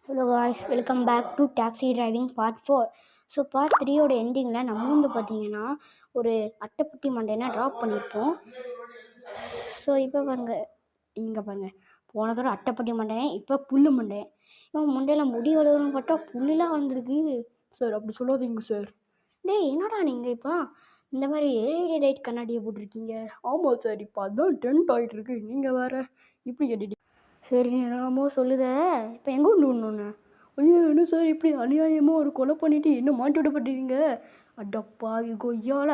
Hello guys, welcome back to taxi driving part 4. So part 3யோட எண்டிங்கில் நம்ம வந்து பார்த்தீங்கன்னா ஒரு அட்டைப்பட்டி மண்டைனா ட்ராப் பண்ணியிருப்போம். ஸோ இப்போ பாருங்கள், இங்கே பாருங்கள், போன தடவை அட்டைப்பட்டி மண்டையன், இப்போ புல்லு மண்டையன். இவன் மண்டையில் முடி வளரும்னு பார்த்தா புல்லுலாம் வளர்ந்துருக்கு. சார் அப்படி சொல்லாதீங்க சார். டேய் என்னடா நீங்கள் இப்போ இந்த மாதிரி எல்இடி லைட் கண்ணாடியை போட்டிருக்கீங்க? ஆமாம் சார், இப்போ அதுதான் டென்ட் ஆகிட்டு இருக்கு. நீங்கள் வேறு இப்படி கேட்டுட்டீங்க. சரி என்னமோ சொல்லுத, இப்போ எங்கே உண்டு ஒன்று? ஐயோ என்ன சார் இப்படி அநியாயமாக ஒரு கொலை பண்ணிவிட்டு என்ன மாட்டி விடப்பட்டீங்க? அடப்பா கொய்யால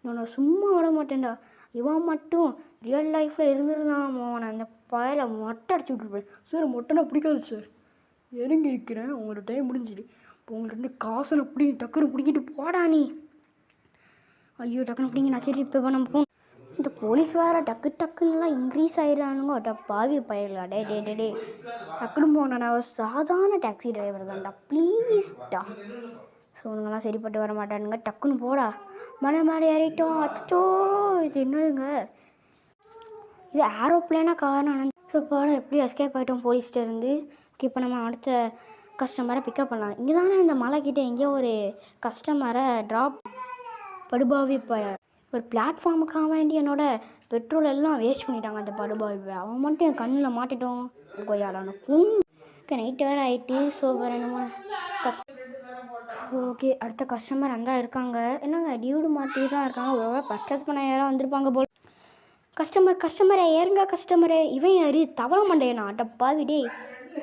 நான் சும்மா விட மாட்டேன்டா. இவன் மட்டும் ரியல் லைஃப்பில் இருந்துருந்தான் அவனை அந்த பயலை மொட்டை அடிச்சு விட்டுருப்பேன். சார் மொட்டைனா பிடிக்காது சார். இறங்கி இருக்கிறேன், உங்களோட டைம் முடிஞ்சிடு. இப்போ உங்கள்கிட்ட காசை அப்படி டக்குன்னு பிடிக்கிட்டு போடா நீ. ஐயோ டக்குன்னு பிடிங்க, நான் சரி இப்போ நம்ம போகணும். இந்த போலீஸ் வேறு டக்குன்னுலாம் இன்க்ரீஸ் ஆகிடுறானுங்க. பாவி பயலா. டே டக்குன்னு போனா, நான் சாதாரண டாக்ஸி டிரைவர் தான்டா, ப்ளீஸ்டா. ஸோ உனங்கெல்லாம் சரிப்பட்டு வர மாட்டானுங்க. டக்குன்னு போடா. மேலே ஏறிட்டோம். அச்சோ இது என்னதுங்க, இது ஏரோப்ளேனாக காரணம். ஸோ போட எப்படி எஸ்கேப் ஆகிட்டோம் போலீஸ்கிட்ட இருந்து. இப்போ நம்ம அடுத்த கஸ்டமரை பிக்கப் பண்ணலாம். இங்கே தானே இந்த மலைக்கிட்ட எங்கேயோ ஒரு கஸ்டமரை ட்ராப் படுபாவி ஒரு பிளாட்ஃபார்முக்காக வேண்டி என்னோட பெட்ரோல் எல்லாம் வேஸ்ட் பண்ணிட்டாங்க அந்த படுபாவி. அவன் மட்டும் என் கண்ணில் மாட்டிட்டோம். கொய்யாலான நைட்டு வேறு ஆகிட்டு. ஸோ வேறு என்னமோ ஓகே, அடுத்த கஸ்டமர் அங்கே இருக்காங்க. என்னங்க டியூடு மாட்டி தான் இருக்காங்க. ஒரு பர்ச்சேஸ் பண்ண யாரும் வந்திருப்பாங்க போல். கஸ்டமரை ஏறுங்க கஸ்டமரே. இவன் யாரு? தவளை மண்டையனா? அடப்பாவி டே,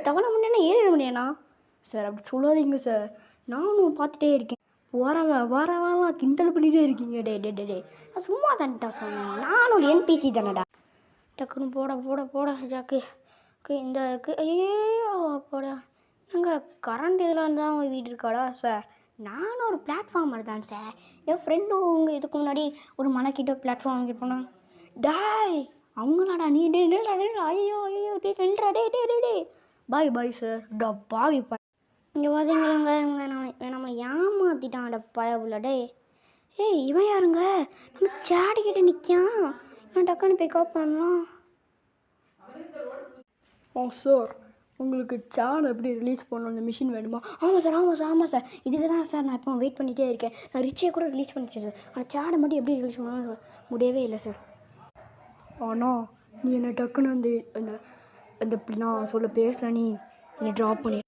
தவளை மண்டையனா ஏறிட முடியாண்ணா? சார் அப்படி சொல்லாதீங்க சார், நானும் பார்த்துட்டே இருக்கேன். வரலாம் கிண்டல் பண்ணிகிட்டே இருக்கீங்க. டே நான் சும்மா தான்ட்டா சொன்னேன், நானும் ஒரு என்பிசி தானடா. டக்குன்னு போட ஜாக்கு இந்த இருக்குது. ஐயோ போடா. நாங்கள் கரண்ட் இதில் இருந்தால் அவங்க வீடு இருக்காடா? சார் நானும் ஒரு பிளாட்ஃபார்மர் தான் சார். என் ஃப்ரெண்டும் உங்கள் இதுக்கு முன்னாடி ஒரு மலைக்கிட்ட பிளாட்ஃபார்ம் வாங்கிட்டு போனான். டாய் அவங்களாடா? நீ ஐயோ நில்றா. டே பாய் சார். பாவி இங்கே பார்த்தீங்களாங்க, இவங்க நம்மளை ஏமாற்றிட்டான் பயவுல. ஏய் இவன் யாருங்க? நம்ம சேடிக்கிட்ட நிற்கான். நான் டக்குன்னு பிக்கப் பண்ணலாம். சார் உங்களுக்கு சேனல் எப்படி ரிலீஸ் பண்ணணும், இந்த மிஷின் வேணுமா? ஆமாம் சார் இதுக்கு தான் சார் நான் இப்போ வெயிட் பண்ணிகிட்டே இருக்கேன். நான் ரிச்சியை கூட ரிலீஸ் பண்ணிச்சேன் சார். ஆனால் சேடை மட்டும் எப்படி ரிலீஸ் பண்ணணும் முடியவே இல்லை சார். ஆனால் நீ என்னை டக்குன்னு அந்த நான் சொல்ல பேசுகிறேன், நீ என்னை ட்ராப் பண்ணி.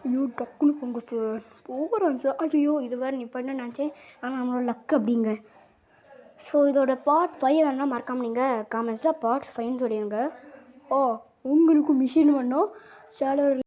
ஐயோ டக்குன்னு போங்க சார். போகிறேன் சார். ஐயோ இது வேறு நீ பண்ண நினச்சேன், ஆனால் நம்மளோட லக் அப்படிங்க. ஸோ இதோட பார்ட் 5 வேணால் மறக்காமல் நீங்கள் காமெண்ட்ஸில் பார்ட் 5ன்னு சொல்லிடுங்க. உங்களுக்கும் மிஷின் வேணும் சேலரி